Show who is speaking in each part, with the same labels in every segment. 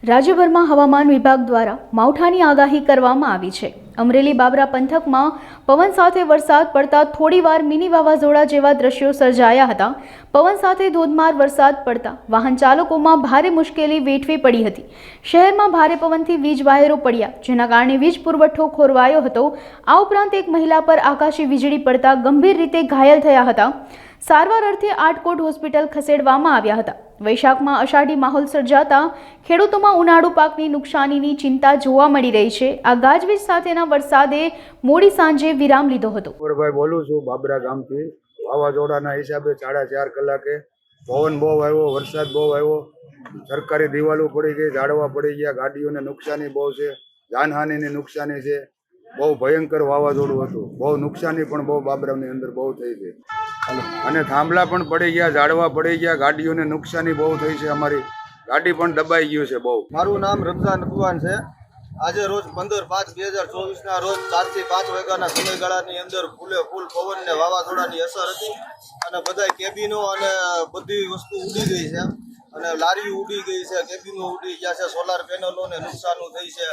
Speaker 1: રાજ્યભરમાં હવામાન વિભાગ દ્વારા માવઠાની આગાહી કરવામાં આવી છે। અમરેલી બાબરા પંથકમાં પવન સાથે વરસાદ પડતા થોડીવાર મિની વાવાઝોડા જેવા દ્રશ્યો સર્જાયા હતા। પવન સાથે ધોધમાર વરસાદ પડતા વાહન ચાલકોમાં ભારે મુશ્કેલી વેઠવી પડી હતી। શહેરમાં ભારે પવનથી વીજ વાયરો પડ્યા, જેના કારણે વીજ પુરવઠો ખોરવાયો હતો। આ ઉપરાંત એક મહિલા પર આકાશી વીજળી પડતા ગંભીર રીતે ઘાયલ થયા હતા। સારવાર અર્થે આટકોટ હોસ્પિટલ ખસેડવામાં આવ્યા હતા। વૈશાખમાં અષાઢી માહોલ સર્જાતા ખેડૂતોમાં ઉનાળુ પાકની નુકસાનીની ચિંતા જોવા મળી રહી છે। આ ગાજવીજ સાથેના વરસાદે મોડી સાંજે વિરામ લીધો હતો।
Speaker 2: ભાઈ બોલું છું બાબરા ગામથી। વાવાઝોડાના હિસાબે 4.5 કલાકે પવન બહુ આવ્યો, વરસાદ બહુ આવ્યો, સરકારી દિવાલો પડી ગઈ, ઝાડવા પડી ગયા, ગાડીઓને નુકસાની બહુ છે, જાનહાનિની નુકસાની છે। બહુ ભયંકર વાવાઝોડું હતું, બહુ નુકસાની પણ બહુ બાબરાની અંદર બહુ થઈ ગઈ અને થાંભલા પણ પડી ગયા, ઝાડવા પડી ગયા, ગાડીઓને નુકસાની બહુ થઈ છે। અમારી ગાડી પણ દબાઈ ગયું છે બહુ।
Speaker 3: મારું નામ રમઝાન ભગવાન છે। આજે રોજ 15/5/2024 રોજ 4 થી 5 વાગ્યાના સમયગાળાની અંદર ફૂલે ફૂલ પવન ને વાવાઝોડાની અસર હતી અને બધા કેબિનો અને બધી વસ્તુ ઉડી ગઈ છે અને લારીઓ ઉડી ગઈ છે, કેબિનો ઉડી ગયા છે, સોલાર પેનલોને નુકસાન થઈ છે।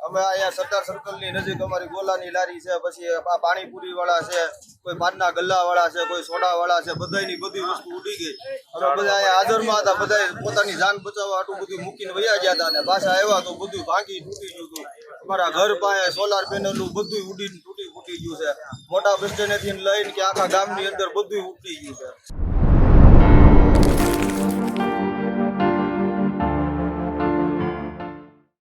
Speaker 3: અમે અહીંયા સરદાર સર્કલની નજીક અમારી ગોલાની લારી છે, પછી આ પાણીપુરી વાળા છે, કોઈ પાનના ગલ્લા વાળા છે, કોઈ સોડા વાળા છે, બધાની બધી વસ્તુ ઉડી ગઈ। અમે બધા અહીંયા હાજરમાં હતા, બધા પોતાની જાન બચાવવા આટલું બધું મૂકીને વયા ગયા હતા અને પાછા આવ્યા તો બધું ભાંગી તૂટી ગયું હતું। અમારા ઘર પાસે સોલાર પેનલું બધું ઉડીને તૂટી ફૂટી ગયું છે। મોટા બસ સ્ટેન્ડથી લઈને કે આખા ગામની અંદર બધું ઉડી ગયું છે।